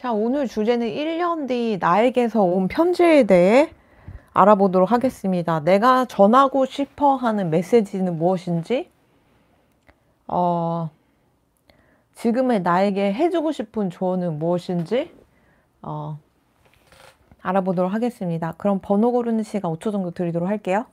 자, 오늘 주제는 1년 뒤 나에게서 온 편지에 대해 알아보도록 하겠습니다. 내가 전하고 싶어 하는 메시지는 무엇인지, 어, 지금의 나에게 해주고 싶은 조언은 무엇인지, 어, 알아보도록 하겠습니다. 그럼 번호 고르는 시간 5초 정도 드리도록 할게요.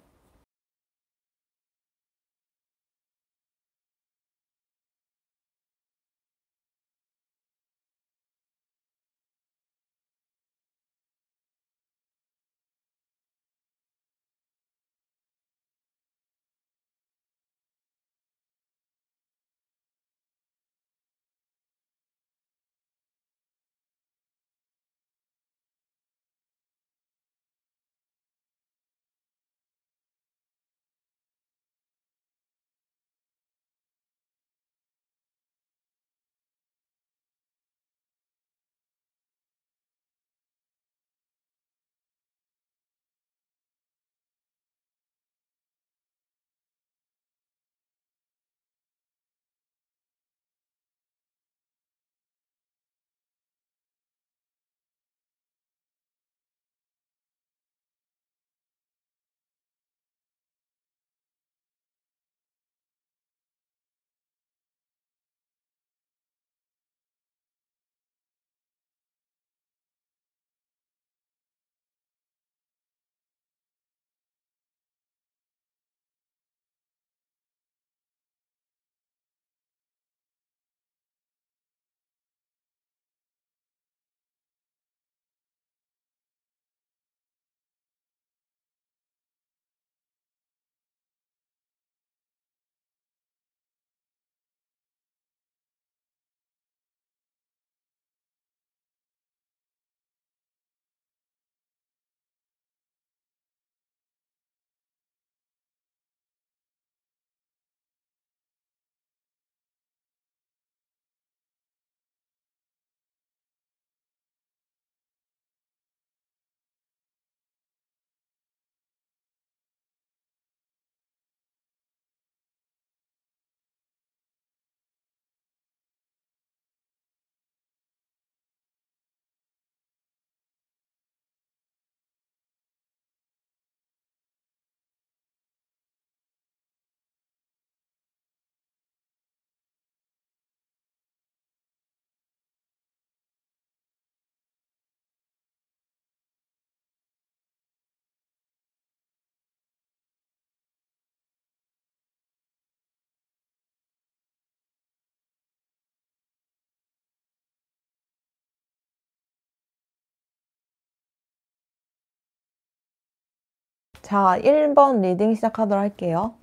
자, 1번 리딩 시작하도록 할게요.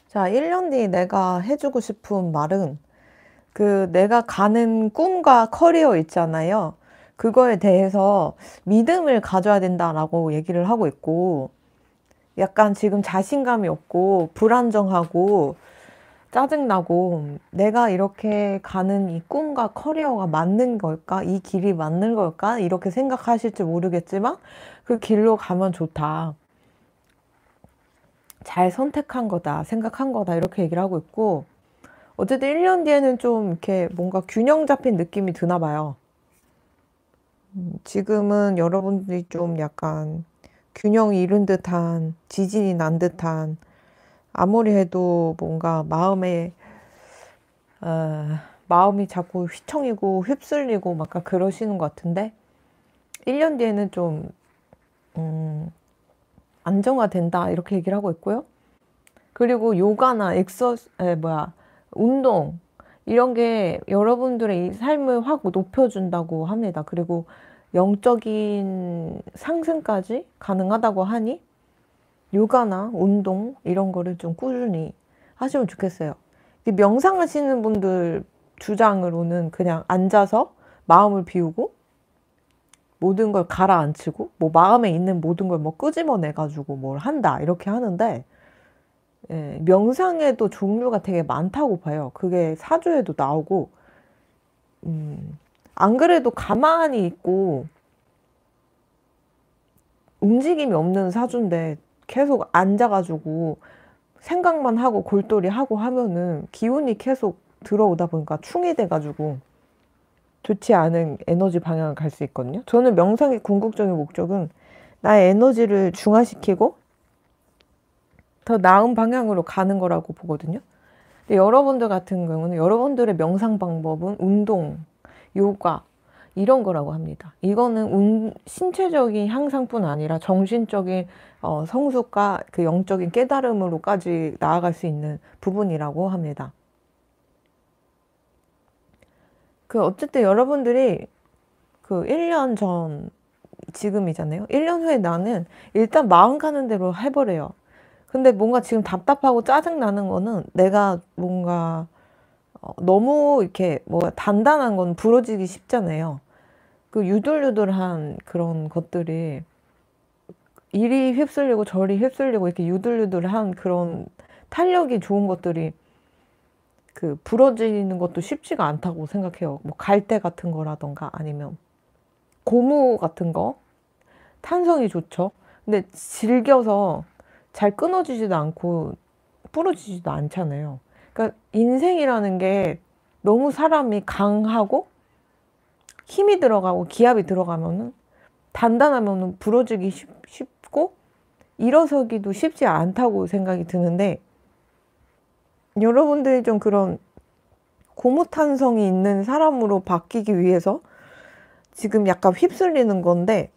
자, 1년 뒤 내가 해주고 싶은 말은 내가 가는 꿈과 커리어 있잖아요. 그거에 대해서 믿음을 가져야 된다라고 얘기를 하고 있고, 약간 지금 자신감이 없고, 불안정하고, 짜증나고, 내가 이렇게 가는 이 꿈과 커리어가 맞는 걸까? 이 길이 맞는 걸까? 이렇게 생각하실지 모르겠지만, 그 길로 가면 좋다. 잘 선택한 거다, 생각한 거다, 이렇게 얘기를 하고 있고, 어쨌든 1년 뒤에는 좀 이렇게 뭔가 균형 잡힌 느낌이 드나 봐요. 지금은 여러분들이 좀 약간 균형이 잃은 듯한, 지진이 난 듯한, 아무리 해도 뭔가 마음이 자꾸 휘청이고 휩쓸리고 막 그러시는 것 같은데, 1년 뒤에는 좀, 안정화된다, 이렇게 얘기를 하고 있고요. 그리고 요가나 운동, 이런 게 여러분들의 이 삶을 확 높여준다고 합니다. 그리고 영적인 상승까지 가능하다고 하니 요가나 운동 이런 거를 좀 꾸준히 하시면 좋겠어요. 명상하시는 분들 주장으로는 그냥 앉아서 마음을 비우고 모든 걸 가라앉히고 뭐 마음에 있는 모든 걸 뭐 끄집어내가지고 뭘 한다 이렇게 하는데, 예, 명상에도 종류가 되게 많다고 봐요. 그게 사주에도 나오고, 안 그래도 가만히 있고 움직임이 없는 사주인데 계속 앉아가지고 생각만 하고 골똘히 하고 하면은 기운이 계속 들어오다 보니까 충이 돼가지고 좋지 않은 에너지 방향을 갈 수 있거든요. 저는 명상의 궁극적인 목적은 나의 에너지를 중화시키고 더 나은 방향으로 가는 거라고 보거든요. 근데 여러분들 같은 경우는 여러분들의 명상 방법은 운동, 요가 이런 거라고 합니다. 이거는 신체적인 향상뿐 아니라 정신적인 성숙과 그 영적인 깨달음으로까지 나아갈 수 있는 부분이라고 합니다. 그 어쨌든 여러분들이 그 1년 전 지금이잖아요. 1년 후에 나는 일단 마음 가는 대로 해버려요. 근데 뭔가 지금 답답하고 짜증 나는 거는 내가 뭔가 너무 이렇게 뭐 단단한 건 부러지기 쉽잖아요. 그 유들유들한 그런 것들이 이리 휩쓸리고 저리 휩쓸리고 이렇게 유들유들한 그런 탄력이 좋은 것들이 그 부러지는 것도 쉽지가 않다고 생각해요. 뭐 갈대 같은 거라던가 아니면 고무 같은 거 탄성이 좋죠. 근데 질겨서 잘 끊어지지도 않고 부러지지도 않잖아요. 그러니까 인생이라는 게 너무 사람이 강하고 힘이 들어가고 기압이 들어가면은 단단하면은 부러지기 쉽고 일어서기도 쉽지 않다고 생각이 드는데 여러분들이 좀 그런 고무탄성이 있는 사람으로 바뀌기 위해서 지금 약간 휩쓸리는 건데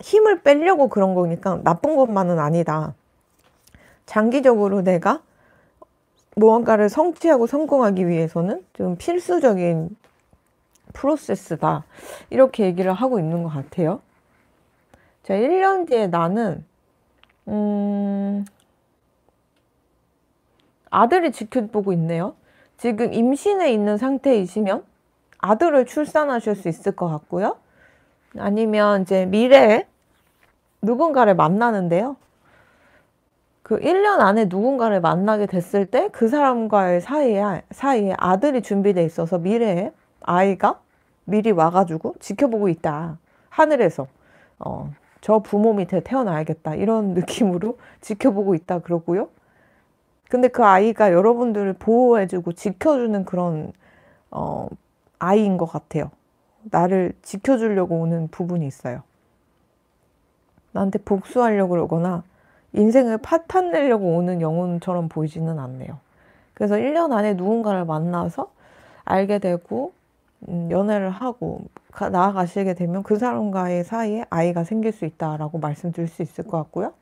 힘을 빼려고 그런 거니까 나쁜 것만은 아니다. 장기적으로 내가 무언가를 성취하고 성공하기 위해서는 좀 필수적인 프로세스다. 이렇게 얘기를 하고 있는 것 같아요. 자, 1년 뒤에 나는 아들이 지켜보고 있네요. 지금 임신해 있는 상태이시면 아들을 출산하실 수 있을 것 같고요. 아니면 이제 미래에 누군가를 만나는데요. 그 1년 안에 누군가를 만나게 됐을 때 그 사람과의 사이에 아들이 준비돼 있어서 미래에 아이가 미리 와가지고 지켜보고 있다. 하늘에서. 저 부모 밑에 태어나야겠다. 이런 느낌으로 지켜보고 있다. 그러고요. 근데 그 아이가 여러분들을 보호해주고 지켜주는 그런, 아이인 것 같아요. 나를 지켜주려고 오는 부분이 있어요. 나한테 복수하려고 그러거나 인생을 파탄내려고 오는 영혼처럼 보이지는 않네요. 그래서 1년 안에 누군가를 만나서 알게 되고 연애를 하고 나아가시게 되면 그 사람과의 사이에 아이가 생길 수 있다라고 말씀드릴 수 있을 것 같고요.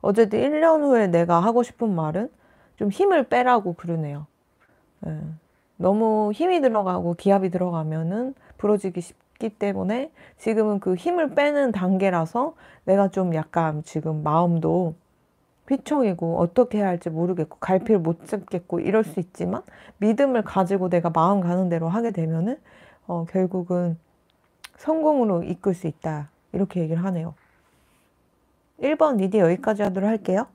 어쨌든 1년 후에 내가 하고 싶은 말은 좀 힘을 빼라고 그러네요. 예. 너무 힘이 들어가고 기압이 들어가면은 부러지기 쉽기 때문에 지금은 그 힘을 빼는 단계라서 내가 좀 약간 지금 마음도 휘청이고 어떻게 해야 할지 모르겠고 갈피를 못 잡겠고 이럴 수 있지만 믿음을 가지고 내가 마음 가는 대로 하게 되면은 결국은 성공으로 이끌 수 있다. 이렇게 얘기를 하네요. 1번 리디 여기까지 하도록 할게요.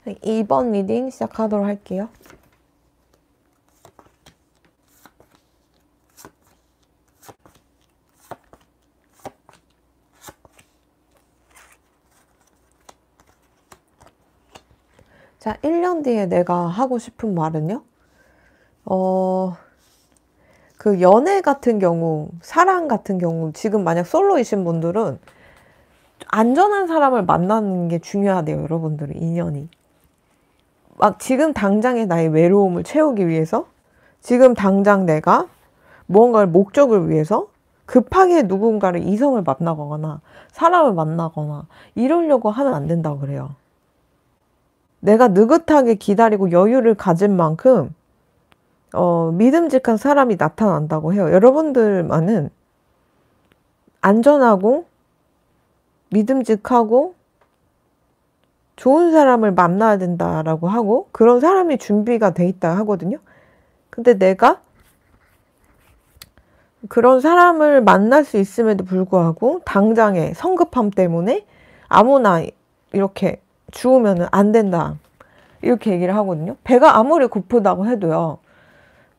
2번 리딩 시작하도록 할게요. 자, 1년 뒤에 내가 하고 싶은 말은요? 그 연애 같은 경우, 사랑 같은 경우, 지금 만약 솔로이신 분들은 안전한 사람을 만나는 게 중요하대요, 여러분들의 인연이. 막 지금 당장의 나의 외로움을 채우기 위해서, 지금 당장 내가 무언가를 목적을 위해서 급하게 누군가를 이성을 만나거나 사람을 만나거나 이러려고 하면 안 된다고 그래요. 내가 느긋하게 기다리고 여유를 가진 만큼 믿음직한 사람이 나타난다고 해요. 여러분들만은 안전하고 믿음직하고 좋은 사람을 만나야 된다라고 하고 그런 사람이 준비가 돼 있다 하거든요. 근데 내가 그런 사람을 만날 수 있음에도 불구하고 당장의 성급함 때문에 아무나 이렇게 주우면 안 된다. 이렇게 얘기를 하거든요. 배가 아무리 고프다고 해도요.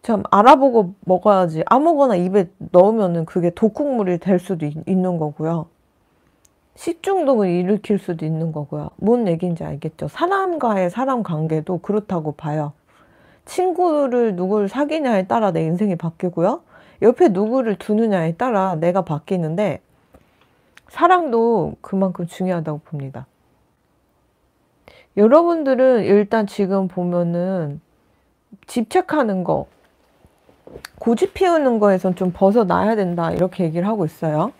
참 알아보고 먹어야지. 아무거나 입에 넣으면은 그게 독국물이 될 수도 있는 거고요. 식중독을 일으킬 수도 있는 거고요. 뭔 얘기인지 알겠죠? 사람과의 사람 관계도 그렇다고 봐요. 친구를 누구를 사귀냐에 따라 내 인생이 바뀌고요. 옆에 누구를 두느냐에 따라 내가 바뀌는데 사랑도 그만큼 중요하다고 봅니다. 여러분들은 일단 지금 보면은 집착하는 거, 고집 피우는 거에선 좀 벗어나야 된다 이렇게 얘기를 하고 있어요.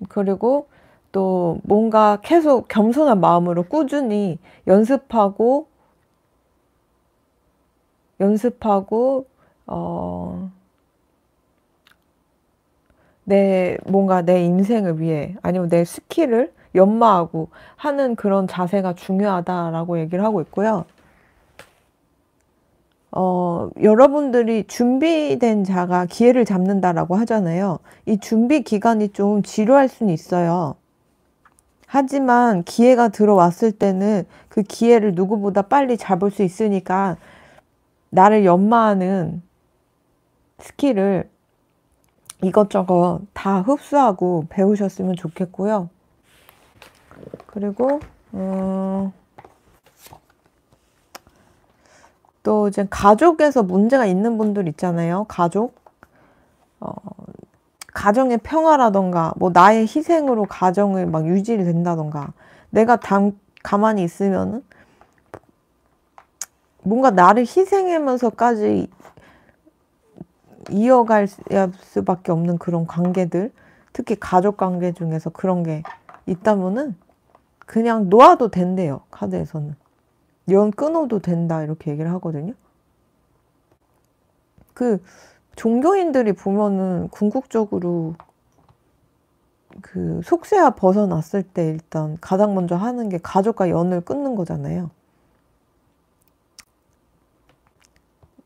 그리고 또 뭔가 계속 겸손한 마음으로 꾸준히 연습하고 뭔가 내 인생을 위해 아니면 내 스킬을 연마하고 하는 그런 자세가 중요하다라고 얘기를 하고 있고요. 여러분들이 준비된 자가 기회를 잡는다라고 하잖아요. 이 준비 기간이 좀 지루할 수는 있어요. 하지만 기회가 들어왔을 때는 그 기회를 누구보다 빨리 잡을 수 있으니까 나를 연마하는 스킬을 이것저것 다 흡수하고 배우셨으면 좋겠고요. 그리고 또 이제 가족에서 문제가 있는 분들 있잖아요. 가정의 평화라던가 뭐 나의 희생으로 가정을 막 유지를 된다던가 내가 가만히 있으면은 뭔가 나를 희생하면서까지 이어갈 수밖에 없는 그런 관계들, 특히 가족 관계 중에서 그런 게 있다면은 그냥 놓아도 된대요. 카드에서는. 연 끊어도 된다 이렇게 얘기를 하거든요. 그 종교인들이 보면은 궁극적으로 그 속세와 벗어났을 때 일단 가장 먼저 하는 게 가족과 연을 끊는 거잖아요.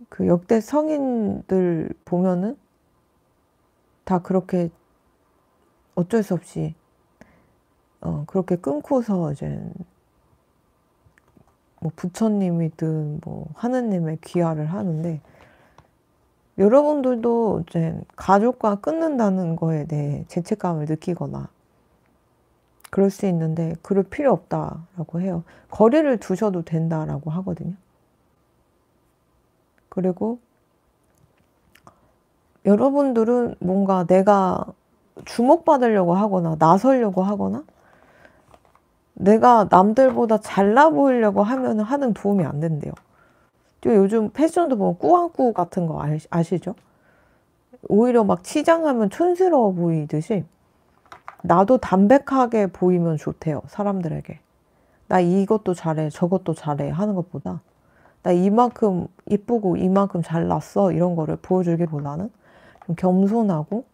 그 역대 성인들 보면은 다 그렇게 어쩔 수 없이 그렇게 끊고서 이제 뭐 부처님이든 뭐 하느님의 귀화를 하는데 여러분들도 이제 가족과 끊는다는 거에 대해 죄책감을 느끼거나 그럴 수 있는데 그럴 필요 없다라고 해요. 거리를 두셔도 된다라고 하거든요. 그리고 여러분들은 뭔가 내가 주목받으려고 하거나 나서려고 하거나 내가 남들보다 잘나 보이려고 하면 하는 도움이 안 된대요. 요즘 패션도 보면 꾸안꾸 같은 거 아시죠? 오히려 막 치장하면 촌스러워 보이듯이 나도 담백하게 보이면 좋대요. 사람들에게. 나 이것도 잘해 저것도 잘해 하는 것보다 나 이만큼 이쁘고 이만큼 잘났어 이런 거를 보여주기보다는 좀 겸손하고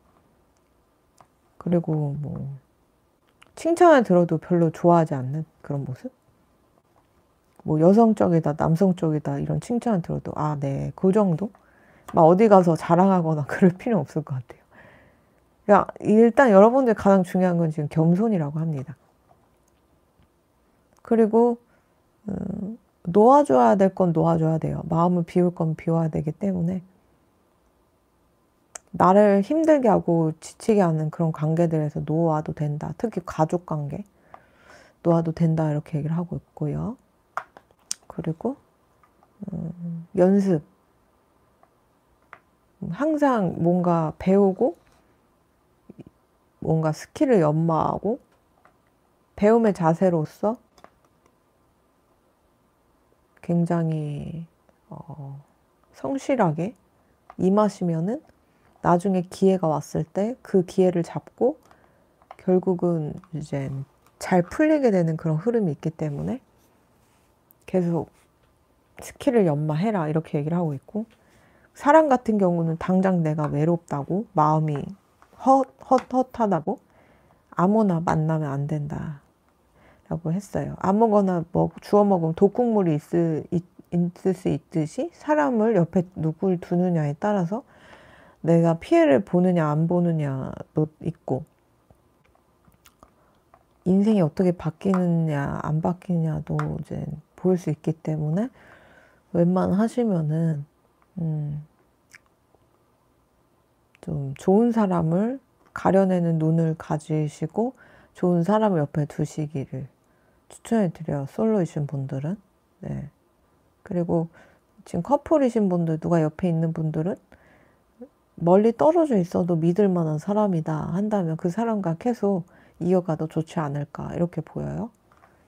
그리고 뭐 칭찬을 들어도 별로 좋아하지 않는 그런 모습? 뭐 여성적이다 남성적이다 이런 칭찬을 들어도 아, 네, 그 정도? 막 어디 가서 자랑하거나 그럴 필요는 없을 것 같아요. 그러니까 일단 여러분들 가장 중요한 건 지금 겸손이라고 합니다. 그리고 놓아줘야 될 건 놓아줘야 돼요. 마음을 비울 건 비워야 되기 때문에 나를 힘들게 하고 지치게 하는 그런 관계들에서 놓아도 된다. 특히 가족 관계 놓아도 된다 이렇게 얘기를 하고 있고요. 그리고 연습, 항상 뭔가 배우고 뭔가 스킬을 연마하고 배움의 자세로서 굉장히 성실하게 임하시면은 나중에 기회가 왔을 때 그 기회를 잡고 결국은 이제 잘 풀리게 되는 그런 흐름이 있기 때문에 계속 스킬을 연마해라 이렇게 얘기를 하고 있고, 사람 같은 경우는 당장 내가 외롭다고 마음이 헛헛하다고 아무나 만나면 안 된다 라고 했어요. 아무거나 주워 먹으면 독국물이 있을 수 있듯이 사람을 옆에 누굴 두느냐에 따라서 내가 피해를 보느냐 안 보느냐도 있고 인생이 어떻게 바뀌느냐 안 바뀌느냐도 이제 보일 수 있기 때문에 웬만하시면은 좀 좋은 사람을 가려내는 눈을 가지시고 좋은 사람을 옆에 두시기를 추천해 드려요. 솔로이신 분들은. 네. 그리고 지금 커플이신 분들, 누가 옆에 있는 분들은 멀리 떨어져 있어도 믿을 만한 사람이다 한다면 그 사람과 계속 이어가도 좋지 않을까 이렇게 보여요.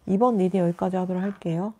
이번 리딩 여기까지 하도록 할게요.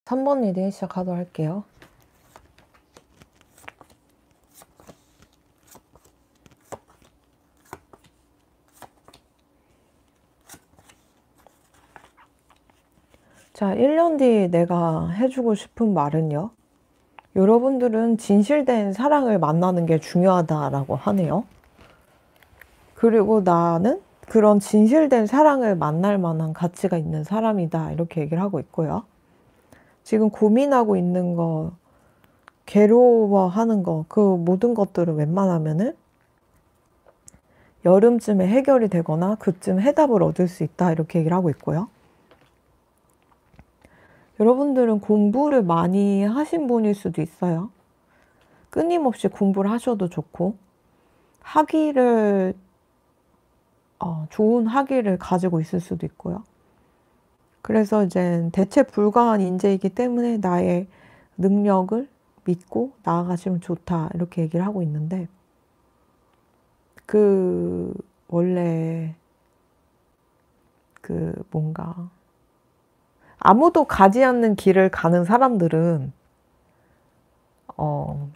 3번 리딩 시작하도록 할게요. 자, 1년 뒤 내가 해주고 싶은 말은요. 여러분들은 진실된 사랑을 만나는 게 중요하다라고 하네요. 그리고 나는 그런 진실된 사랑을 만날 만한 가치가 있는 사람이다. 이렇게 얘기를 하고 있고요. 지금 고민하고 있는 거, 괴로워하는 거, 그 모든 것들은 웬만하면은 여름쯤에 해결이 되거나 그쯤 해답을 얻을 수 있다. 이렇게 얘기를 하고 있고요. 여러분들은 공부를 많이 하신 분일 수도 있어요. 끊임없이 공부를 하셔도 좋고, 좋은 학위를 가지고 있을 수도 있고요. 그래서 이제 대체 불가한 인재이기 때문에 나의 능력을 믿고 나아가시면 좋다. 이렇게 얘기를 하고 있는데, 원래, 뭔가, 아무도 가지 않는 길을 가는 사람들은,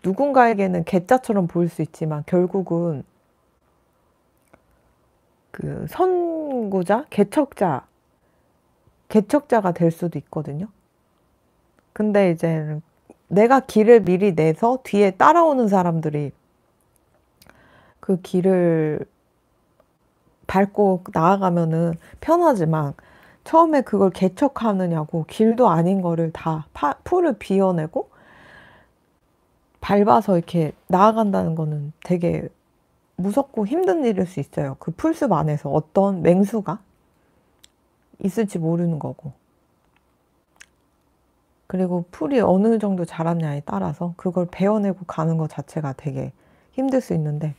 누군가에게는 괴짜처럼 보일 수 있지만, 결국은, 선구자, 개척자가 될 수도 있거든요. 근데 이제 내가 길을 미리 내서 뒤에 따라오는 사람들이 그 길을 밟고 나아가면은 편하지만 처음에 그걸 개척하느냐고 길도 아닌 거를 다 풀을 비워내고 밟아서 이렇게 나아간다는 거는 되게 무섭고 힘든 일일 수 있어요. 그 풀숲 안에서 어떤 맹수가 있을지 모르는 거고. 그리고 풀이 어느 정도 자랐냐에 따라서 그걸 베어내고 가는 것 자체가 되게 힘들 수 있는데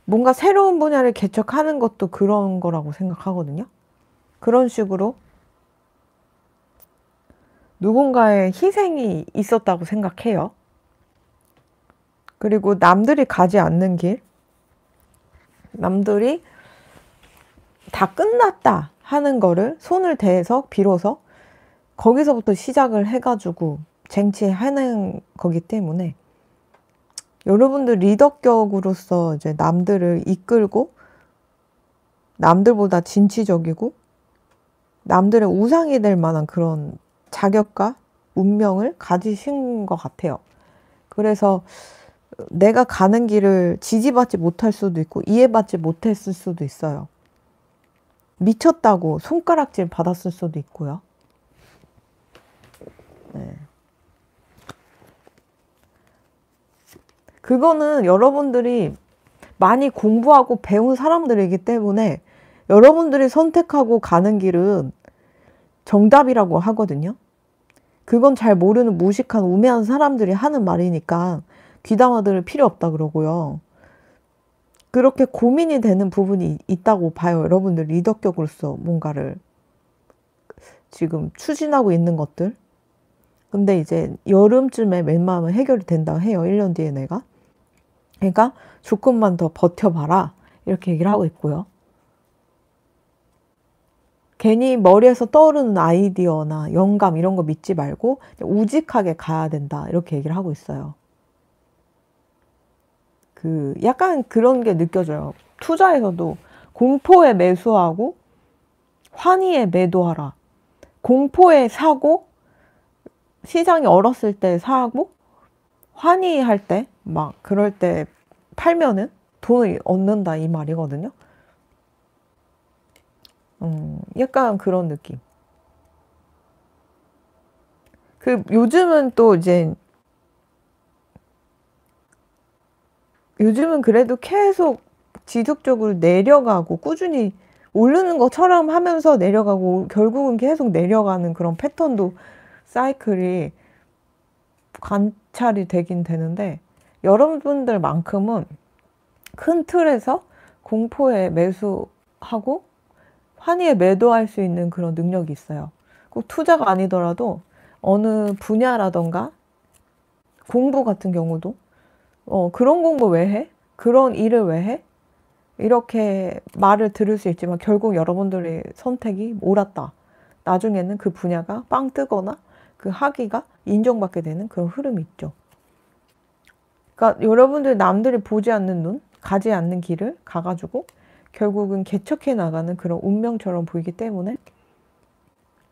뭔가 새로운 분야를 개척하는 것도 그런 거라고 생각하거든요. 그런 식으로 누군가의 희생이 있었다고 생각해요. 그리고 남들이 가지 않는 길, 남들이 다 끝났다 하는 거를 손을 대서 비로소 거기서부터 시작을 해가지고 쟁취하는 거기 때문에 여러분들 리더격으로서 이제 남들을 이끌고 남들보다 진취적이고 남들의 우상이 될 만한 그런 자격과 운명을 가지신 것 같아요. 그래서 내가 가는 길을 지지받지 못할 수도 있고 이해받지 못했을 수도 있어요. 미쳤다고 손가락질 받았을 수도 있고요. 네. 그거는 여러분들이 많이 공부하고 배운 사람들이기 때문에 여러분들이 선택하고 가는 길은 정답이라고 하거든요. 그건 잘 모르는 무식한 우매한 사람들이 하는 말이니까 귀담아 들을 필요 없다 그러고요. 그렇게 고민이 되는 부분이 있다고 봐요. 여러분들 리더격으로서 뭔가를 지금 추진하고 있는 것들. 근데 이제 여름쯤에 웬만하면 해결이 된다고 해요. 1년 뒤에 내가. 그러니까 조금만 더 버텨봐라. 이렇게 얘기를 하고 있고요. 괜히 머리에서 떠오르는 아이디어나 영감 이런 거 믿지 말고 우직하게 가야 된다. 이렇게 얘기를 하고 있어요. 약간 그런 게 느껴져요. 투자에서도 공포에 매수하고 환희에 매도하라. 공포에 사고 시장이 얼었을 때 사고 환희할 때 막 그럴 때 팔면은 돈을 얻는다 이 말이거든요. 약간 그런 느낌. 요즘은 또 이제 요즘은 그래도 계속 지속적으로 내려가고 꾸준히 오르는 것처럼 하면서 내려가고 결국은 계속 내려가는 그런 패턴도 사이클이 관찰이 되긴 되는데 여러분들만큼은 큰 틀에서 공포에 매수하고 환희에 매도할 수 있는 그런 능력이 있어요. 꼭 투자가 아니더라도 어느 분야라던가 공부 같은 경우도 그런 공부 왜 해? 그런 일을 왜 해? 이렇게 말을 들을 수 있지만 결국 여러분들의 선택이 옳았다. 나중에는 그 분야가 빵 뜨거나 그 학위가 인정받게 되는 그런 흐름이 있죠. 그러니까 여러분들 남들이 보지 않는 눈, 가지 않는 길을 가가지고 결국은 개척해 나가는 그런 운명처럼 보이기 때문에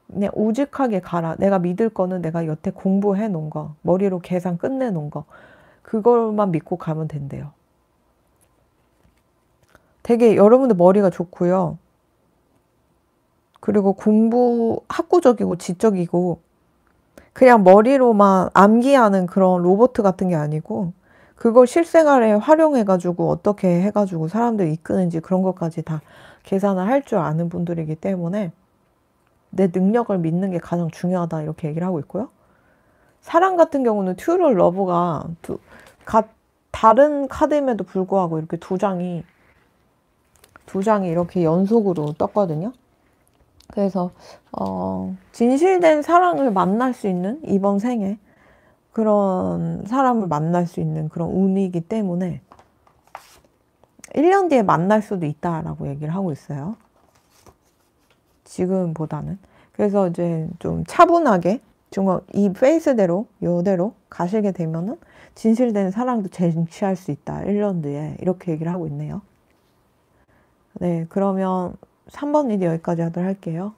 그냥 우직하게 가라. 내가 믿을 거는 내가 여태 공부해 놓은 거, 머리로 계산 끝내 놓은 거, 그걸만 믿고 가면 된대요. 되게 여러분들 머리가 좋고요. 그리고 공부 학구적이고 지적이고 그냥 머리로만 암기하는 그런 로봇 같은 게 아니고 그걸 실생활에 활용해가지고 어떻게 해가지고 사람들 이끄는지 그런 것까지 다 계산을 할 줄 아는 분들이기 때문에 내 능력을 믿는 게 가장 중요하다 이렇게 얘기를 하고 있고요. 사랑 같은 경우는 튜럴 러브가 다른 카드임에도 불구하고 이렇게 두 장이 이렇게 연속으로 떴거든요. 그래서 진실된 사랑을 만날 수 있는 이번 생에 그런 사람을 만날 수 있는 그런 운이기 때문에 1년 뒤에 만날 수도 있다라고 얘기를 하고 있어요. 지금보다는. 그래서 이제 좀 차분하게 이 페이스대로 이대로 가시게 되면은 진실된 사랑도 쟁취할 수 있다. 1년 뒤에 이렇게 얘기를 하고 있네요. 네, 그러면 3번 리드 여기까지 하도록 할게요.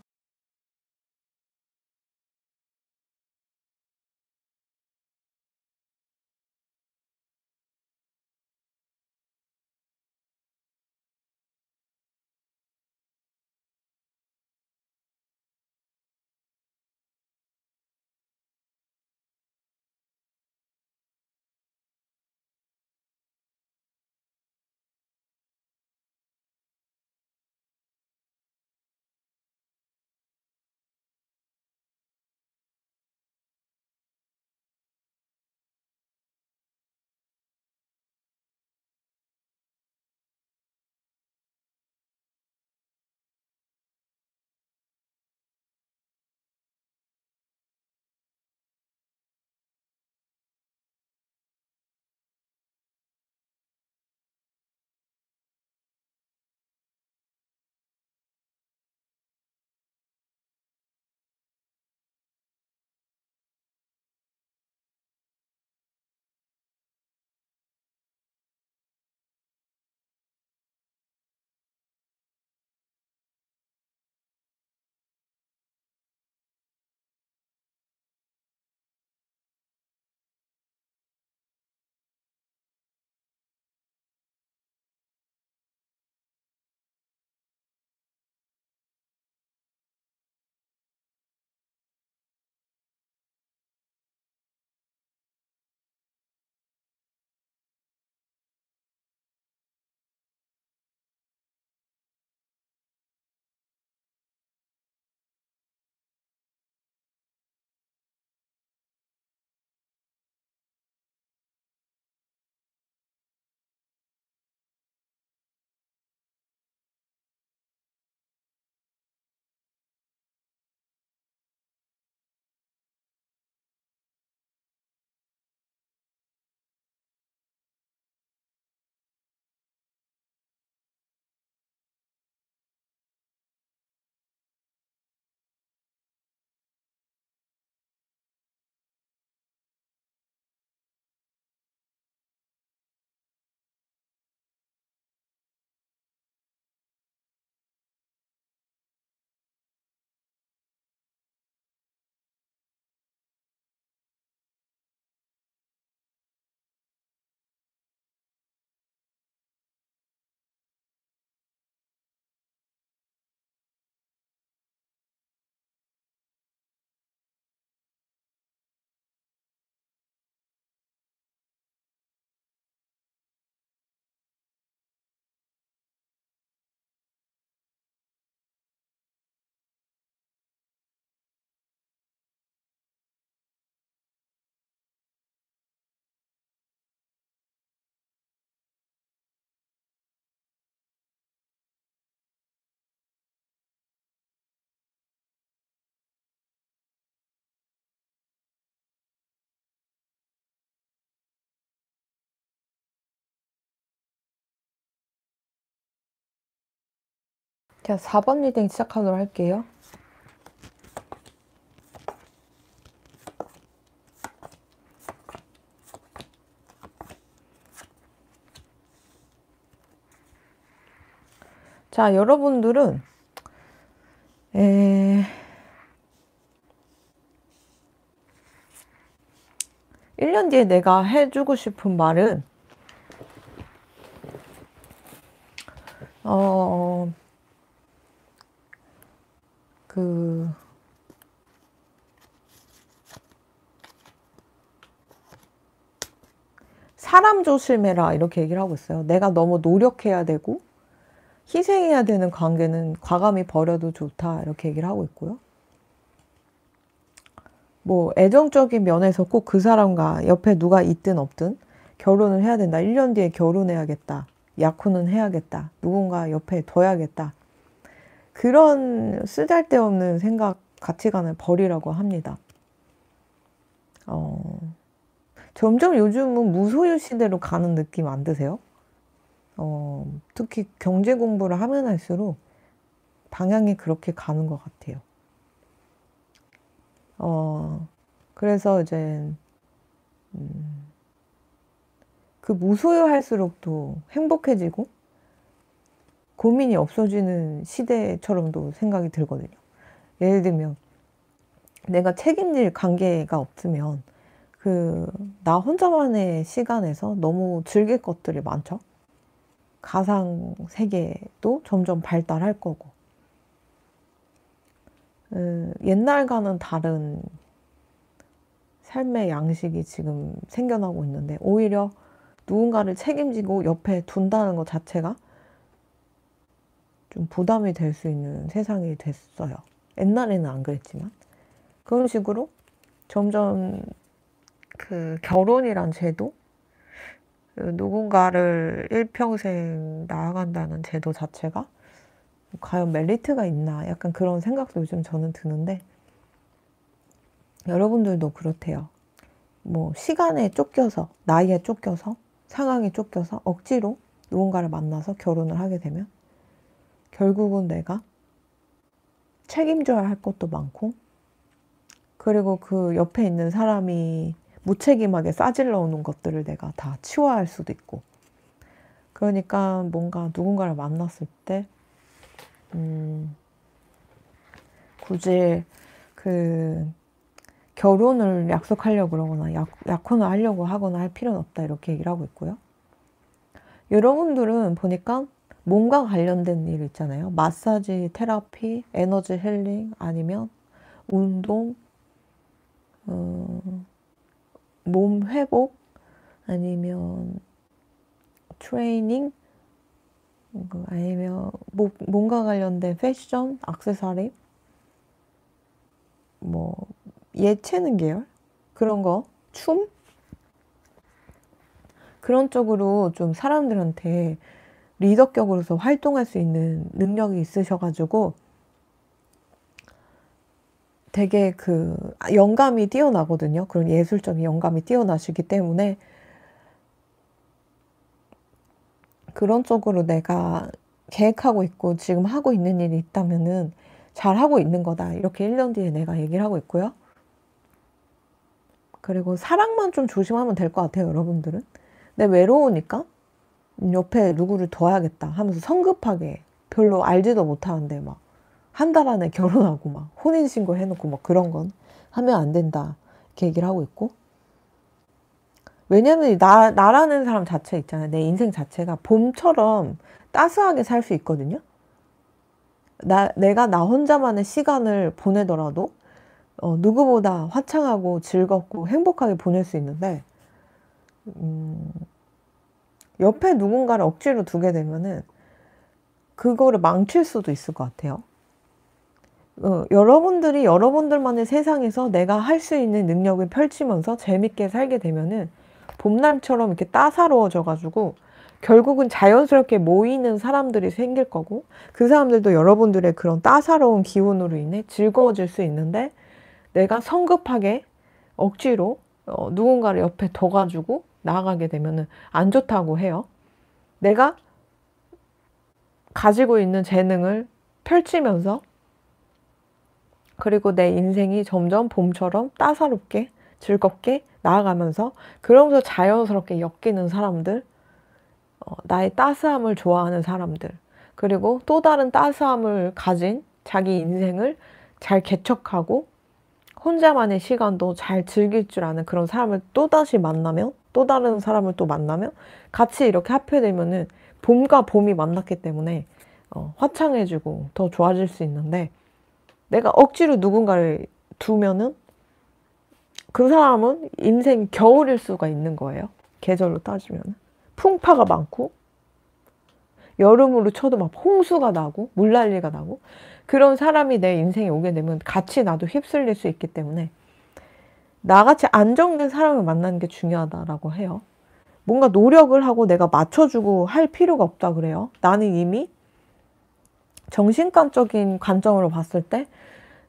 자, 4번 리딩 시작하도록 할게요. 자, 여러분들은 1년 뒤에 내가 해주고 싶은 말은 사람 조심해라 이렇게 얘기를 하고 있어요. 내가 너무 노력해야 되고 희생해야 되는 관계는 과감히 버려도 좋다 이렇게 얘기를 하고 있고요. 뭐 애정적인 면에서 꼭 그 사람과 옆에 누가 있든 없든 결혼을 해야 된다. 1년 뒤에 결혼해야겠다. 약혼은 해야겠다. 누군가 옆에 둬야겠다. 그런 쓰잘데없는 생각, 가치관을 버리라고 합니다. 점점 요즘은 무소유 시대로 가는 느낌 안 드세요? 특히 경제 공부를 하면 할수록 방향이 그렇게 가는 것 같아요. 그래서 이제 그 무소유할수록 또 행복해지고 고민이 없어지는 시대처럼도 생각이 들거든요. 예를 들면 내가 책임질 관계가 없으면 나 혼자만의 시간에서 너무 즐길 것들이 많죠. 가상 세계도 점점 발달할 거고 옛날과는 다른 삶의 양식이 지금 생겨나고 있는데 오히려 누군가를 책임지고 옆에 둔다는 것 자체가 좀 부담이 될 수 있는 세상이 됐어요. 옛날에는 안 그랬지만 그런 식으로 점점 결혼이란 제도, 누군가를 일평생 나아간다는 제도 자체가 과연 메리트가 있나 약간 그런 생각도 요즘 저는 드는데 여러분들도 그렇대요. 뭐 시간에 쫓겨서, 나이에 쫓겨서, 상황에 쫓겨서 억지로 누군가를 만나서 결혼을 하게 되면 결국은 내가 책임져야 할 것도 많고 그리고 그 옆에 있는 사람이 무책임하게 싸질러 오는 것들을 내가 다 치워야 할 수도 있고 그러니까 뭔가 누군가를 만났을 때 굳이 결혼을 약속하려고 그러거나 약혼을 하려고 하거나 할 필요는 없다 이렇게 얘기를 하고 있고요. 여러분들은 보니까 몸과 관련된 일 있잖아요. 마사지, 테라피, 에너지 힐링 아니면 운동, 몸 회복 아니면 트레이닝 아니면 몸과 관련된 패션, 액세서리 뭐 예체능 계열 그런 거, 춤 그런 쪽으로 좀 사람들한테 리더격으로서 활동할 수 있는 능력이 있으셔가지고 되게 영감이 뛰어나거든요. 그런 예술적인 영감이 뛰어나시기 때문에 그런 쪽으로 내가 계획하고 있고 지금 하고 있는 일이 있다면은 잘 하고 있는 거다. 이렇게 1년 뒤에 내가 얘기를 하고 있고요. 그리고 사랑만 좀 조심하면 될 것 같아요, 여러분들은. 내 외로우니까 옆에 누구를 둬야겠다 하면서 성급하게 별로 알지도 못하는데 막 한 달 안에 결혼하고 막 혼인신고 해놓고 막 그런 건 하면 안 된다. 이렇게 얘기를 하고 있고. 왜냐면 나라는 사람 자체 있잖아요. 내 인생 자체가 봄처럼 따스하게 살 수 있거든요. 내가 나 혼자만의 시간을 보내더라도 누구보다 화창하고 즐겁고 행복하게 보낼 수 있는데 옆에 누군가를 억지로 두게 되면은 그거를 망칠 수도 있을 것 같아요. 여러분들이 여러분들만의 세상에서 내가 할 수 있는 능력을 펼치면서 재밌게 살게 되면은 봄날처럼 이렇게 따사로워져가지고 결국은 자연스럽게 모이는 사람들이 생길 거고 그 사람들도 여러분들의 그런 따사로운 기운으로 인해 즐거워질 수 있는데 내가 성급하게 억지로 누군가를 옆에 둬가지고 나아가게 되면은 안 좋다고 해요. 내가 가지고 있는 재능을 펼치면서 그리고 내 인생이 점점 봄처럼 따사롭게 즐겁게 나아가면서 그러면서 자연스럽게 엮이는 사람들 나의 따스함을 좋아하는 사람들 그리고 또 다른 따스함을 가진 자기 인생을 잘 개척하고 혼자만의 시간도 잘 즐길 줄 아는 그런 사람을 또다시 만나면, 또 다른 사람을 또 만나면 같이 이렇게 합해되면은 봄과 봄이 만났기 때문에 화창해지고 더 좋아질 수 있는데, 내가 억지로 누군가를 두면은 그 사람은 인생 겨울일 수가 있는 거예요. 계절로 따지면 풍파가 많고, 여름으로 쳐도 막 홍수가 나고 물난리가 나고, 그런 사람이 내 인생에 오게 되면 같이 나도 휩쓸릴 수 있기 때문에 나같이 안정된 사람을 만나는 게 중요하다라고 해요. 뭔가 노력을 하고 내가 맞춰주고 할 필요가 없다 그래요. 나는 이미 정신관적인 관점으로 봤을 때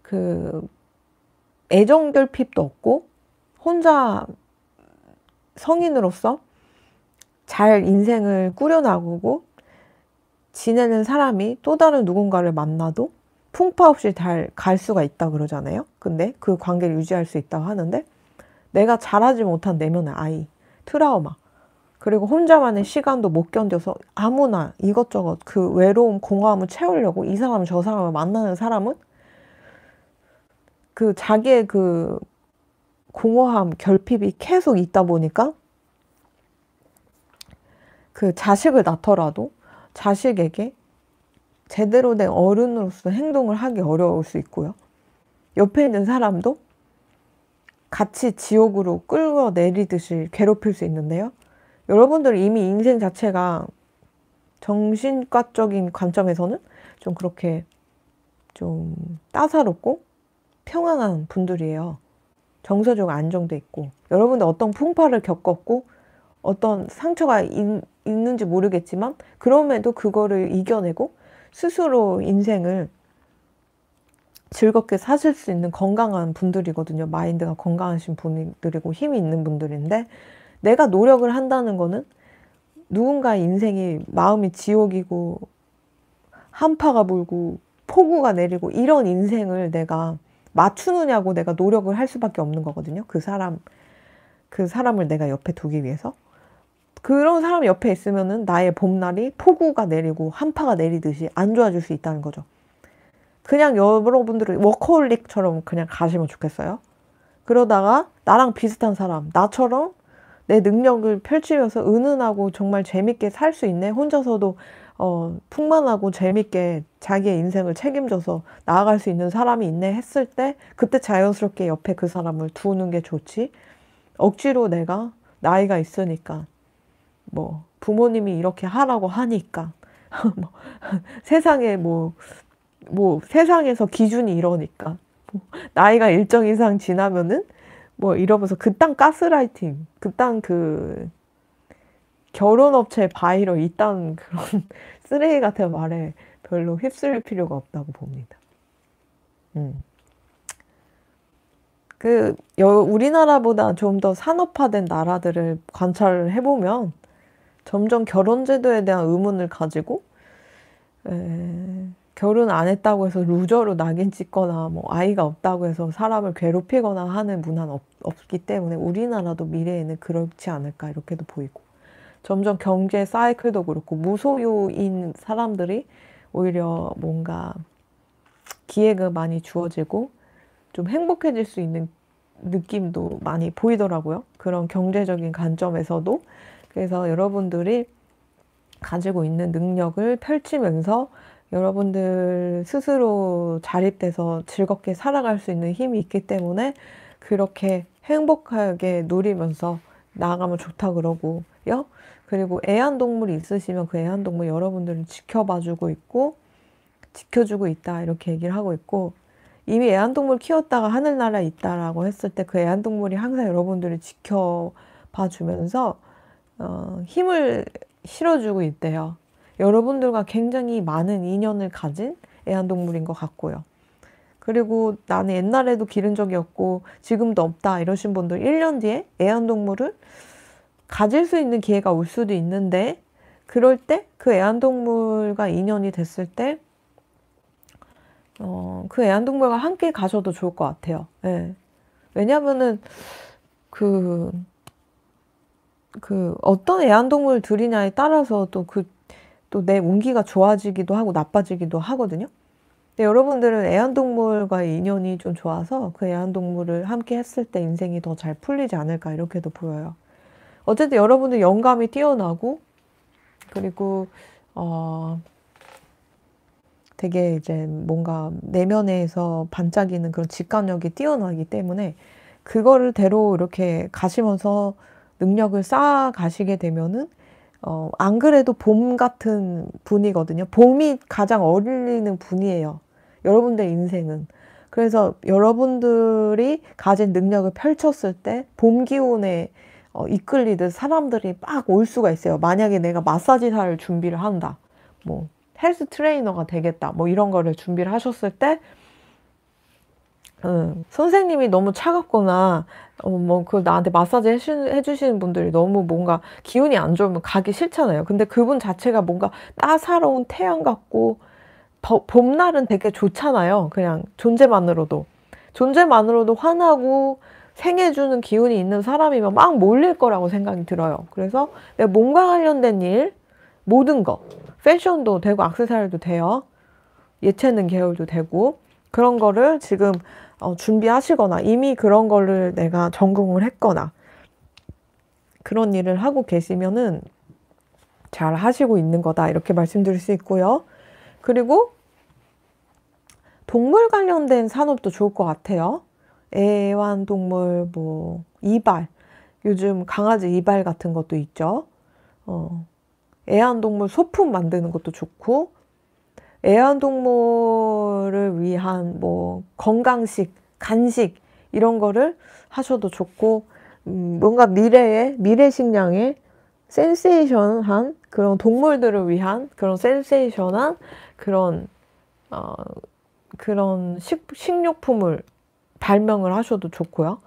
그 애정결핍도 없고, 혼자 성인으로서 잘 인생을 꾸려나가고 지내는 사람이 또 다른 누군가를 만나도 풍파 없이 잘 갈 수가 있다 그러잖아요. 근데 그 관계를 유지할 수 있다고 하는데, 내가 잘하지 못한 내면의 아이, 트라우마, 그리고 혼자만의 시간도 못 견뎌서 아무나 이것저것 그 외로움, 공허함을 채우려고 이 사람 저 사람을 만나는 사람은 그 자기의 그 공허함, 결핍이 계속 있다 보니까 그 자식을 낳더라도 자식에게 제대로 된 어른으로서 행동을 하기 어려울 수 있고요. 옆에 있는 사람도 같이 지옥으로 끌어내리듯이 괴롭힐 수 있는데요. 여러분들 이미 인생 자체가 정신과적인 관점에서는 좀 그렇게 좀 따사롭고 평안한 분들이에요. 정서적으로 안정돼 있고, 여러분들 어떤 풍파를 겪었고 어떤 상처가 있는지 모르겠지만 그럼에도 그거를 이겨내고 스스로 인생을 즐겁게 사실 수 있는 건강한 분들이거든요. 마인드가 건강하신 분들이고 힘이 있는 분들인데, 내가 노력을 한다는 거는 누군가의 인생이 마음이 지옥이고 한파가 불고 폭우가 내리고 이런 인생을 내가 맞추느냐고 내가 노력을 할 수밖에 없는 거거든요. 그 사람을 내가 옆에 두기 위해서. 그런 사람 옆에 있으면은 나의 봄날이 폭우가 내리고 한파가 내리듯이 안 좋아질 수 있다는 거죠. 그냥 여러분들은 워커홀릭처럼 그냥 가시면 좋겠어요. 그러다가 나랑 비슷한 사람, 나처럼 내 능력을 펼치면서 은은하고 정말 재밌게 살 수 있네, 혼자서도 풍만하고 재밌게 자기의 인생을 책임져서 나아갈 수 있는 사람이 있네 했을 때, 그때 자연스럽게 옆에 그 사람을 두는 게 좋지, 억지로 내가 나이가 있으니까 뭐 부모님이 이렇게 하라고 하니까 뭐 세상에 세상에서 기준이 이러니까 나이가 일정 이상 지나면은 뭐 이러면서 그딴 가스라이팅, 그딴 그 결혼업체 바이럴 이딴 그런 쓰레기 같은 말에 별로 휩쓸릴 필요가 없다고 봅니다. 우리나라보다 좀 더 산업화된 나라들을 관찰을 해보면 점점 결혼 제도에 대한 의문을 가지고 결혼 안 했다고 해서 루저로 낙인 찍거나 뭐 아이가 없다고 해서 사람을 괴롭히거나 하는 문화는 없기 때문에 우리나라도 미래에는 그렇지 않을까 이렇게도 보이고, 점점 경제 사이클도 그렇고 무소유인 사람들이 오히려 뭔가 기회가 많이 주어지고 좀 행복해질 수 있는 느낌도 많이 보이더라고요. 그런 경제적인 관점에서도. 그래서 여러분들이 가지고 있는 능력을 펼치면서 여러분들 스스로 자립돼서 즐겁게 살아갈 수 있는 힘이 있기 때문에 그렇게 행복하게 누리면서 나아가면 좋다 그러고요. 그리고 애완동물이 있으시면 그 애완동물 여러분들을 지켜봐주고 있고 지켜주고 있다 이렇게 얘기를 하고 있고, 이미 애완동물 키웠다가 하늘나라에 있다라고 했을 때 그 애완동물이 항상 여러분들을 지켜봐주면서 힘을 실어주고 있대요. 여러분들과 굉장히 많은 인연을 가진 애완동물인 것 같고요. 그리고 나는 옛날에도 기른 적이 없고 지금도 없다 이러신 분들 1년 뒤에 애완동물을 가질 수 있는 기회가 올 수도 있는데, 그럴 때 그 애완동물과 인연이 됐을 때 그 애완동물과 함께 가셔도 좋을 것 같아요. 예. 왜냐면은 어떤 애완동물 들이냐에 따라서 또 또 내 운기가 좋아지기도 하고 나빠지기도 하거든요. 근데 여러분들은 애완동물과의 인연이 좀 좋아서 그 애완동물을 함께 했을 때 인생이 더 잘 풀리지 않을까 이렇게도 보여요. 어쨌든 여러분들 영감이 뛰어나고 그리고 되게 이제 뭔가 내면에서 반짝이는 그런 직관력이 뛰어나기 때문에 그거를 대로 이렇게 가시면서 능력을 쌓아 가시게 되면은 안 그래도 봄 같은 분이거든요. 봄이 가장 어울리는 분이에요. 여러분들 인생은. 그래서 여러분들이 가진 능력을 펼쳤을 때 봄 기운에 이끌리듯 사람들이 막 올 수가 있어요. 만약에 내가 마사지사를 준비를 한다. 뭐 헬스 트레이너가 되겠다. 뭐 이런 거를 준비를 하셨을 때 선생님이 너무 차갑거나 그 나한테 마사지 해주시는 분들이 너무 뭔가 기운이 안 좋으면 가기 싫잖아요. 근데 그분 자체가 뭔가 따사로운 태양 같고 봄날은 되게 좋잖아요. 그냥 존재만으로도 환하고 생해주는 기운이 있는 사람이면 막 몰릴 거라고 생각이 들어요. 그래서 내가 몸과 관련된 일 모든 거 패션도 되고 액세서리도 돼요. 예체능 계열도 되고 그런 거를 지금 준비하시거나 이미 그런 거를 내가 전공을 했거나 그런 일을 하고 계시면은 잘 하시고 있는 거다 이렇게 말씀드릴 수 있고요. 그리고 동물 관련된 산업도 좋을 것 같아요. 애완동물 뭐 이발 요즘 강아지 이발 같은 것도 있죠. 애완동물 소품 만드는 것도 좋고 애완동물을 위한 뭐 건강식, 간식 이런 거를 하셔도 좋고 뭔가 미래 식량에 센세이션한 그런 동물들을 위한 그런 센세이션한 그런 식료품을 발명을 하셔도 좋고요.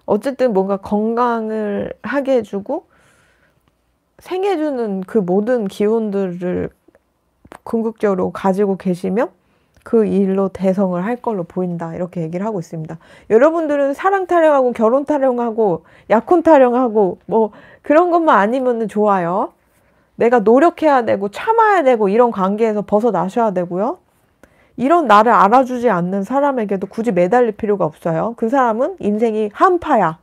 어쨌든 뭔가 건강을 하게 해주고 생해주는 그 모든 기운들을 궁극적으로 가지고 계시면 그 일로 대성을 할 걸로 보인다 이렇게 얘기를 하고 있습니다. 여러분들은 사랑 타령하고 결혼 타령하고 약혼 타령하고 뭐 그런 것만 아니면 좋아요. 내가 노력해야 되고 참아야 되고 이런 관계에서 벗어나셔야 되고요. 이런 나를 알아주지 않는 사람에게도 굳이 매달릴 필요가 없어요. 그 사람은 인생이 한파야.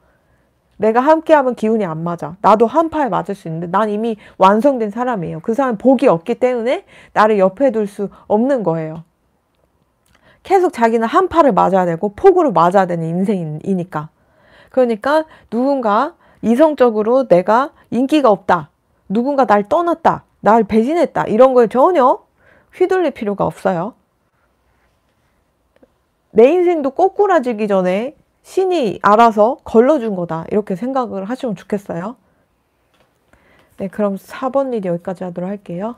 내가 함께하면 기운이 안 맞아. 나도 한파에 맞을 수 있는데 난 이미 완성된 사람이에요. 그 사람은 복이 없기 때문에 나를 옆에 둘 수 없는 거예요. 계속 자기는 한파를 맞아야 되고 폭우를 맞아야 되는 인생이니까. 그러니까 누군가 이성적으로 내가 인기가 없다. 누군가 날 떠났다. 날 배신했다. 이런 거에 전혀 휘둘릴 필요가 없어요. 내 인생도 꼬꾸라지기 전에 신이 알아서 걸러준 거다. 이렇게 생각을 하시면 좋겠어요. 네, 그럼 4번 리드 여기까지 하도록 할게요.